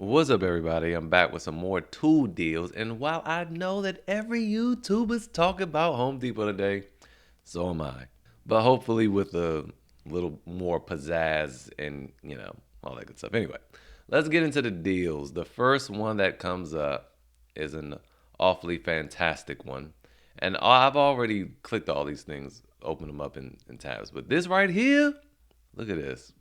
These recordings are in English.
What's up, everybody? I'm back with some more tool deals. And while I know that every YouTuber's talking about Home Depot today, so am I. But hopefully with a little more pizzazz and, all that good stuff. Anyway, let's get into the deals. The first one that comes up is an awfully fantastic one. And I've already clicked all these things, opened them up in tabs. But this right here, look at this.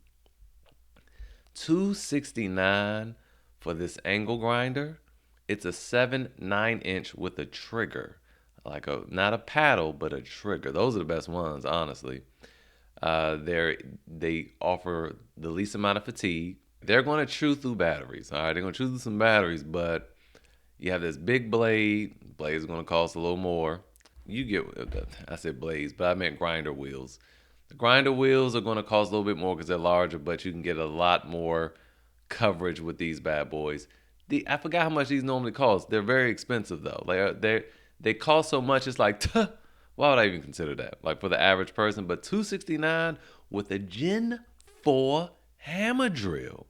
$269 for this angle grinder. It's a 7/9 inch with a trigger, like a not a paddle but a trigger. Those are the best ones, honestly. They offer the least amount of fatigue. They're going to chew through batteries. All right, they're going to chew through some batteries, but you have this big blade. Blade is going to cost a little more. You get, I said blades, but I meant grinder wheels. The grinder wheels are going to cost a little bit more because they're larger, but you can get a lot more coverage with these bad boys. I forgot how much these normally cost. They're very expensive though. They cost so much. It's like, why would I even consider that? Like for the average person, but 269 with a Gen 4 hammer drill,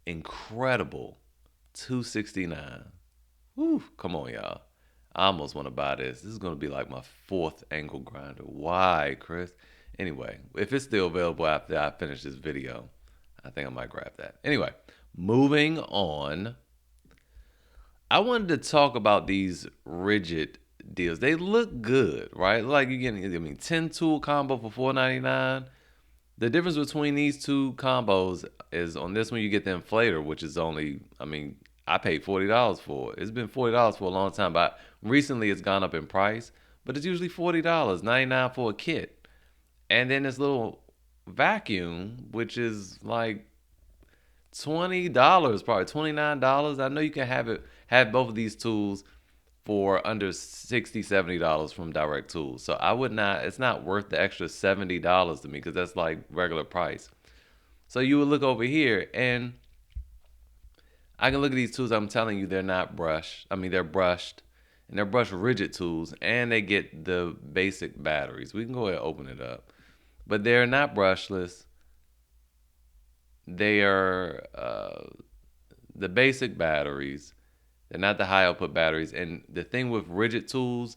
incredible. 269. Whew, come on, y'all. I almost want to buy this. This is going to be like my fourth angle grinder. Why, Chris? Anyway, if it's still available after I finish this video, I think I might grab that. Anyway, moving on. I wanted to talk about these Ridgid deals. They look good, right? Like you're getting, 10 tool combo for $4.99. The difference between these two combos is on this one you get the inflator, which is only, I paid $40 for it. It's been $40 for a long time, but recently it's gone up in price. But it's usually $40, $99 for a kit. And then this little vacuum, which is like $20, probably $29. I know you can have both of these tools for under $60-$70 from Direct Tools. So I would not. It's not worth the extra $70 to me because that's like regular price. So you would look over here and I can look at these tools. I'm telling you, they're not brushed. They're brushed, and they're brushed Ridgid tools, and they get the basic batteries. We can go ahead and open it up, but they're not brushless. They are the basic batteries. They're not the high output batteries. And the thing with Ridgid tools,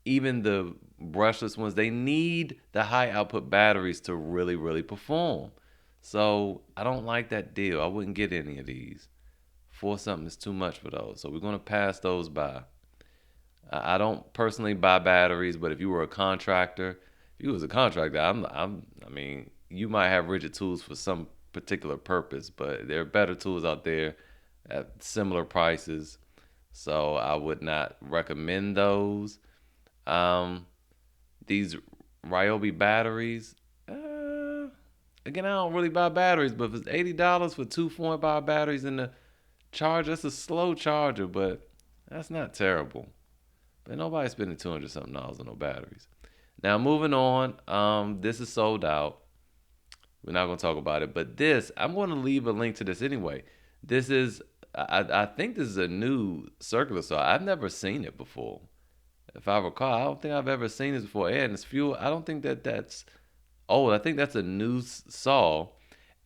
even the brushless ones, they need the high output batteries to really, really perform. So I don't like that deal. I wouldn't get any of these. For something is too much for those. So we're going to pass those by. I don't personally buy batteries, but if you were a contractor, if you was a contractor, you might have Ridgid tools for some particular purpose, but there are better tools out there at similar prices. So I would not recommend those. These Ryobi batteries, again, I don't really buy batteries, but if it's $80 for two 4.5 batteries in the charger, that's a slow charger, but that's not terrible. But nobody's spending 200 something dollars on no batteries. Now moving on, this is sold out. We're not going to talk about it, but this, I'm going to leave a link to this anyway. This is, I think this is a new circular saw. I've never seen it before. If I recall, I don't think I've ever seen this before. And it's fuel. I don't think that's old. I think that's a new saw.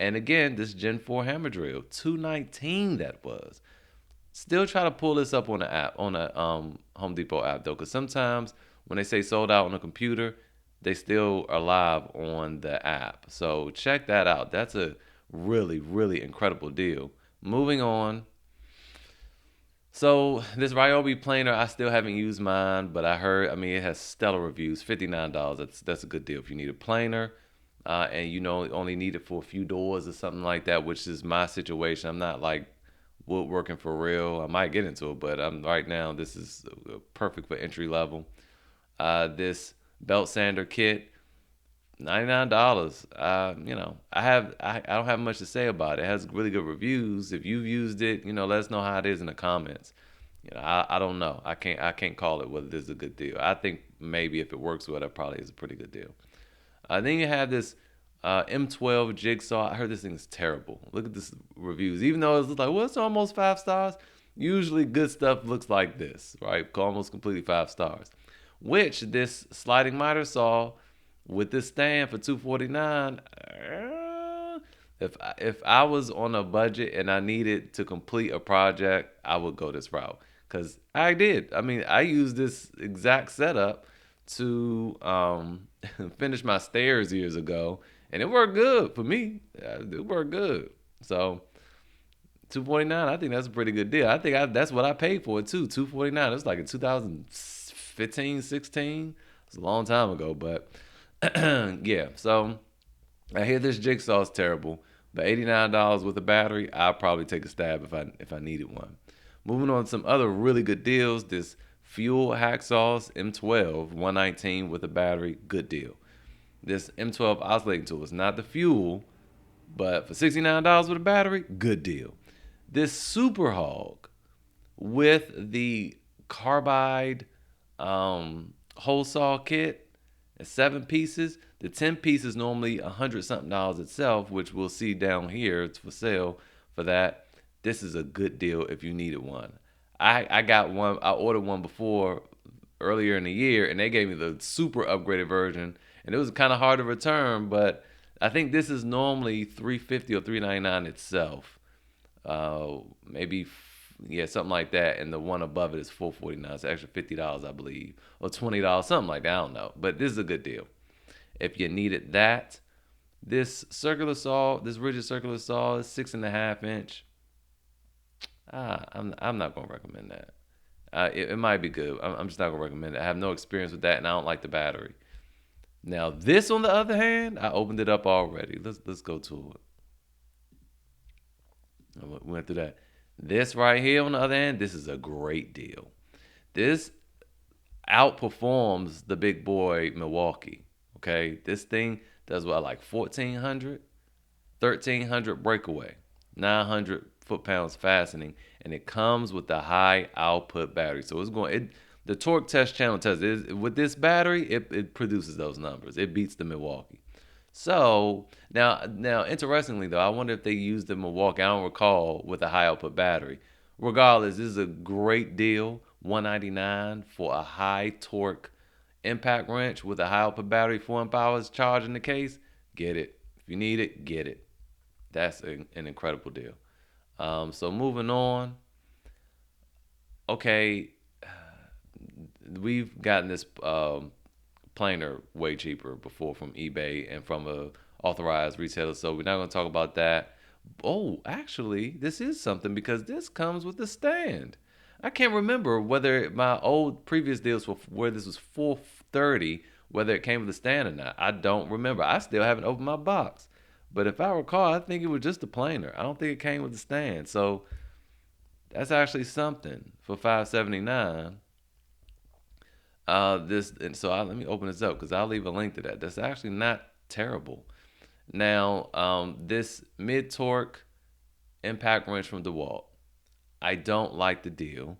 And again, this Gen 4 hammer drill, 219 that was. Still try to pull this up on the app, on a Home Depot app though, because sometimes when they say sold out on a computer, they still are live on the app. So check that out. That's a really, really incredible deal. Moving on. So this Ryobi planer, I still haven't used mine, but I heard, it has stellar reviews. $59. That's a good deal if you need a planer, and only need it for a few doors or something like that, which is my situation. I'm not like woodworking for real. I might get into it, but right now this is perfect for entry level. This belt sander kit, $99. I don't have much to say about it. It has really good reviews. If you've used it, let us know how it is in the comments. I don't know. I can't call it whether this is a good deal. I think maybe if it works well, it probably is a pretty good deal. Then you have this M12 jigsaw. I heard this thing is terrible. Look at this reviews. Even though it's like, well, it's almost 5 stars. Usually good stuff looks like this, right? Almost completely 5 stars. Which this sliding miter saw with this stand for $249, If I was on a budget and I needed to complete a project, I would go this route because I did. I mean, I used this exact setup to finish my stairs years ago, and it worked good for me. It worked good. So 249, I think that's a pretty good deal. That's what I paid for it too. 249. It was like in 2015, 16. It's a long time ago, but yeah. So I hear this jigsaw is terrible, but $89 with a battery, I'll probably take a stab if I needed one. Moving on to some other really good deals. This Fuel Hacksaws M12 119 with a battery, good deal. This M12 oscillating tool is not the fuel, but for $69 with a battery, good deal. This Super Hog with the carbide hole saw kit, 7 pieces. The 10 pieces normally $100 something itself, which we'll see down here. It's for sale for that. This is a good deal if you needed one. I got one. I ordered one before earlier in the year, and they gave me the super upgraded version, and it was kind of hard to return. But I think this is normally $350 or $399 itself. Maybe yeah, something like that, and the one above it is $449. It's extra $50, I believe, or $20, something like that. I don't know, but this is a good deal if you needed that. This circular saw, this Ridgid circular saw, is 6.5 inch. I'm not gonna recommend that. It might be good. I'm just not gonna recommend it. I have no experience with that, and I don't like the battery. Now this, on the other hand, I opened it up already. Let's go to it. We went through that. This right here, on the other hand, this is a great deal. This outperforms the big boy Milwaukee. Okay, this thing does what, like 1400, 1300 breakaway, 900 foot-pounds fastening, and it comes with the high output battery. So it's going. The torque test channel tells it, with this battery, it produces those numbers. It beats the Milwaukee. So now, interestingly though, I wonder if they used the Milwaukee. I don't recall, with a high output battery. Regardless, this is a great deal. $199 for a high torque impact wrench with a high output battery, 4 amp hours charge in the case. Get it. If you need it, get it. That's an incredible deal. So moving on. Okay, we've gotten this planer way cheaper before from eBay and from a authorized retailer, so we're not going to talk about that. Oh, actually, this is something because this comes with a stand. I can't remember whether my old previous deals were where this was 430, whether it came with a stand or not. I don't remember. I still haven't opened my box, but if I recall, I think it was just a planer. I don't think it came with a stand. So that's actually something for $579. Let me open this up because I'll leave a link to that. That's actually not terrible. Now, this mid torque impact wrench from DeWalt, I don't like the deal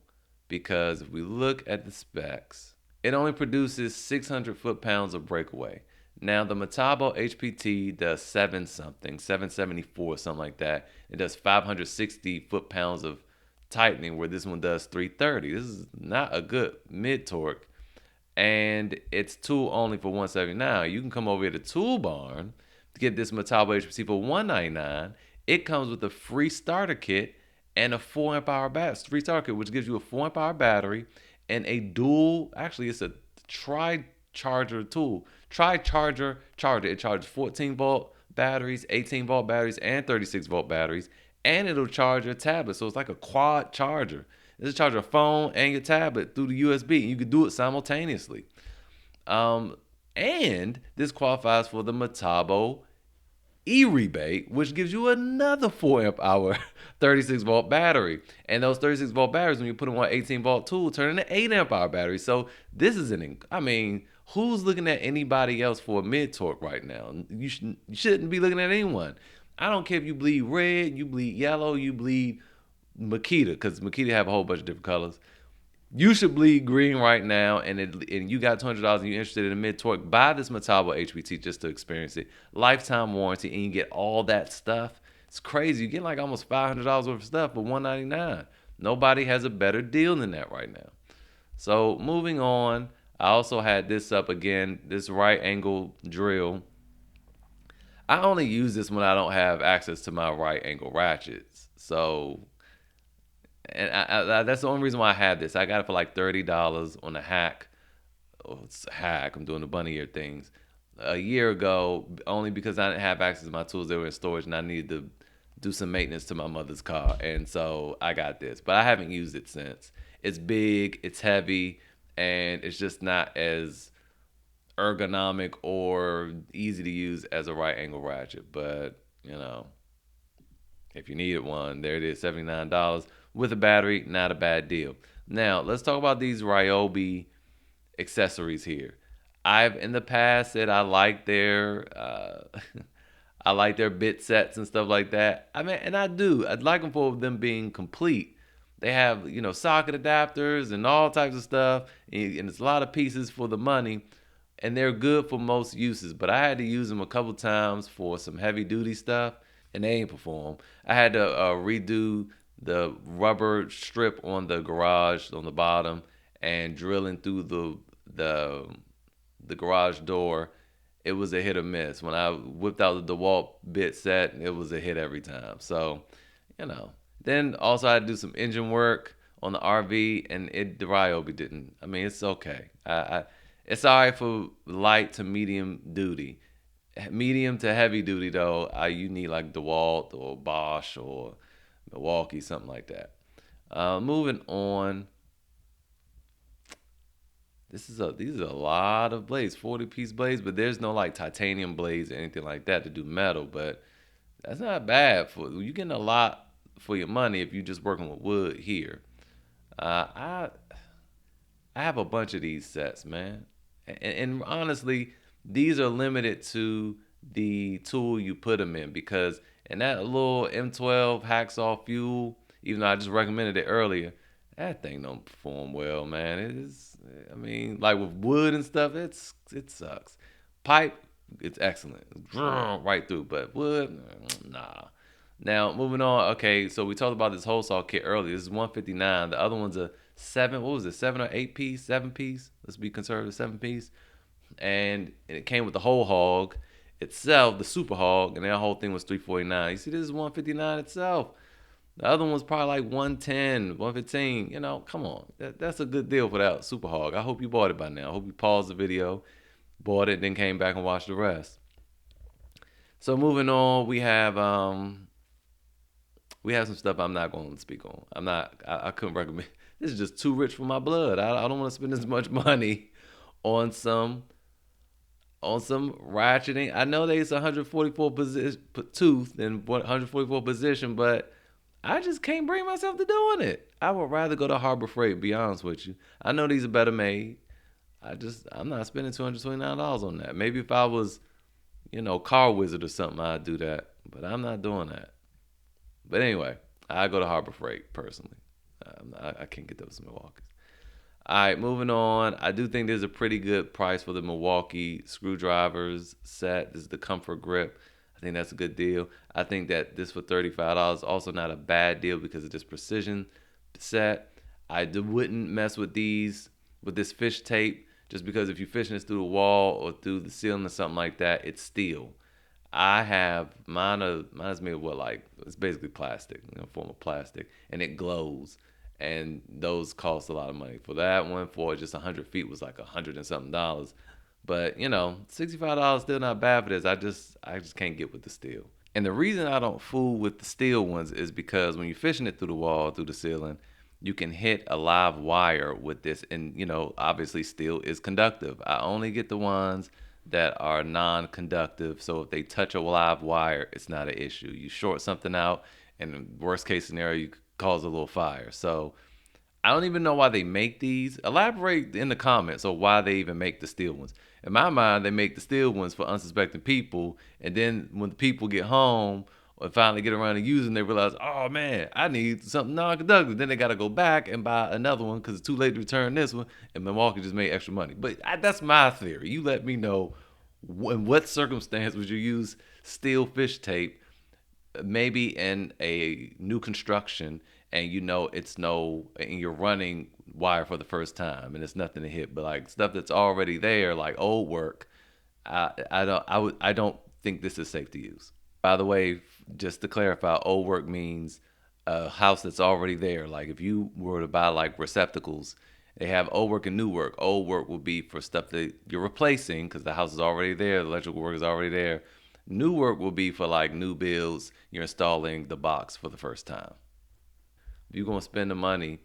because if we look at the specs, it only produces 600 foot-pounds of breakaway. Now, the Metabo HPT does 774, something like that. It does 560 foot-pounds of tightening, where this one does 330. This is not a good mid torque, and it's tool only for $179. You can come over here to Toolbarn to get this Metabo HPT for $199. It comes with a free starter kit and a 4 amp hour battery. Free starter kit, which gives you a 4 amp hour battery and a dual. Actually, it's a tri-charger tool. Tri-charger charger. It charges 14-volt batteries, 18-volt batteries, and 36-volt batteries, and it'll charge your tablet. So it's like a quad charger. It'll charge your phone and your tablet through the USB. You can do it simultaneously. And this qualifies for the Metabo e-rebate, which gives you another 4 amp hour 36 volt battery. And those 36 volt batteries, when you put them on an 18 volt tool, turn into 8 amp hour battery. So this is who's looking at anybody else for a mid torque right now? You shouldn't be looking at anyone. I don't care if you bleed red, you bleed yellow, you bleed Makita, because Makita have a whole bunch of different colors. You should bleed green right now, and you got $200 and you're interested in a mid torque. Buy this Metabo HPT just to experience it. Lifetime warranty, and you get all that stuff. It's crazy. You get like almost $500 worth of stuff for $199. Nobody has a better deal than that right now. So moving on, I also had this up again. This right angle drill. I only use this when I don't have access to my right angle ratchets. So, and that's the only reason why I have this. I got it for like $30 on a hack. Oh, it's a hack. I'm doing the bunny ear things. A year ago, only because I didn't have access to my tools, they were in storage, and I needed to do some maintenance to my mother's car, and so I got this. But I haven't used it since. It's big, it's heavy, and it's just not as ergonomic or easy to use as a right angle ratchet. But if you needed one, there it is, $79 with a battery. Not a bad deal. Now let's talk about these Ryobi accessories here. I've in the past said I like their I like their bit sets and stuff like that. I mean, and I do. I'd like them for them being complete. They have socket adapters and all types of stuff, and it's a lot of pieces for the money, and they're good for most uses. But I had to use them a couple times for some heavy duty stuff, and they ain't perform. I had to redo the rubber strip on the garage on the bottom and drilling through the garage door. It was a hit or miss. When I whipped out the DeWalt bit set, it was a hit every time. So, you know. Then also I had to do some engine work on the RV, and the Ryobi didn't. I mean, it's okay. It's all right for light to medium duty. Medium to heavy duty though, you need like DeWalt or Bosch or Milwaukee, something like that. Moving on. These are a lot of blades, 40-piece blades, but there's no like titanium blades or anything like that to do metal. But that's not bad for you getting a lot for your money if you're just working with wood here. I have a bunch of these sets, man, and honestly, these are limited to the tool you put them in because in that little M12 hacksaw fuel, even though I just recommended it earlier, that thing don't perform well, man. It is, I mean, like with wood and stuff, it sucks. Pipe, it's excellent, right through, but wood, nah. Now moving on. Okay, so we talked about this whole saw kit earlier. This is 159. The other one's a seven. What was it? 7 or 8 piece? 7 piece. Let's be conservative. 7 piece. And it came with the whole hog itself, the super hog, and that whole thing was 349. You see, this is 159 itself. The other one was probably like 110, 115. Come on. That's a good deal for that super hog. I hope you bought it by now. I hope you paused the video, bought it, then came back and watched the rest. So moving on, we have some stuff I'm not going to speak on. I couldn't recommend. This is just too rich for my blood. I don't want to spend as much money on some ratcheting. I know there's 144 tooth and 144 position, but I just can't bring myself to doing it. I would rather go to Harbor Freight, be honest with you. I know these are better made. I'm not spending $229 on that. Maybe if I was, Car Wizard or something, I'd do that. But I'm not doing that. But anyway, I go to Harbor Freight personally. I can't get those in Milwaukee. All right, moving on. I do think there's a pretty good price for the Milwaukee screwdrivers set. This is the Comfort Grip. I think that's a good deal. I think that this for $35 also not a bad deal because of this precision set. Wouldn't mess with with this fish tape just because if you're fishing this through the wall or through the ceiling or something like that, it's steel. I have mine is made of it's basically plastic, form of plastic, and it glows. And those cost a lot of money. For that one, for just 100 feet was like 100 and something dollars. But $65 still not bad for this. I just can't get with the steel. And the reason I don't fool with the steel ones is because when you're fishing it through the wall, through the ceiling, you can hit a live wire with this. And obviously steel is conductive. I only get the ones that are non-conductive. So if they touch a live wire, it's not an issue. You short something out, and worst case scenario, you cause a little fire. So I don't even know why they make these. Elaborate in the comments on why they even make the steel ones. In my mind, they make the steel ones for unsuspecting people, and then when the people get home or finally get around to using, they realize, oh man, I need something non-conductive. Then they got to go back and buy another one because it's too late to return this one, and Milwaukee just made extra money. But that's my theory. You let me know in what circumstance would you use steel fish tape, maybe in a new construction, and and you're running wire for the first time and it's nothing to hit, but like stuff that's already there, like old work, I don't think this is safe to use. By the way, just to clarify, old work means a house that's already there. Like if you were to buy like receptacles, they have old work and new work. Old work will be for stuff that you're replacing because the house is already there, the electrical work is already there. New work will be for like new builds. You're installing the box for the first time. If you're gonna spend the money,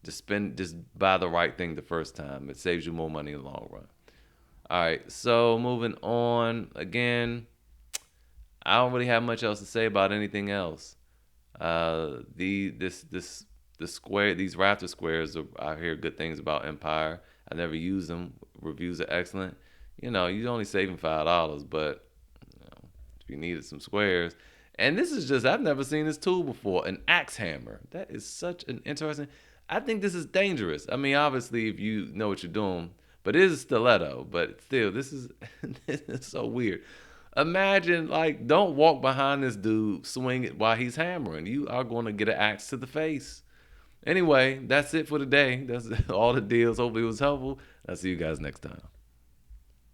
just buy the right thing the first time. It saves you more money in the long run. All right, so moving on again. I don't really have much else to say about anything else. The square these rafter squares are, I hear good things about Empire. I never use them. Reviews are excellent. You're only saving $5, but if you needed some squares. And this is just, I've never seen this tool before, an axe hammer. That is such an interesting. I think this is dangerous. I mean, obviously, if you know what you're doing, but it is a stiletto. But still, this is this is so weird. Imagine, like, don't walk behind this dude, swing it while he's hammering. You are going to get an axe to the face. Anyway, that's it for today. That's all the deals. Hopefully, it was helpful. I'll see you guys next time.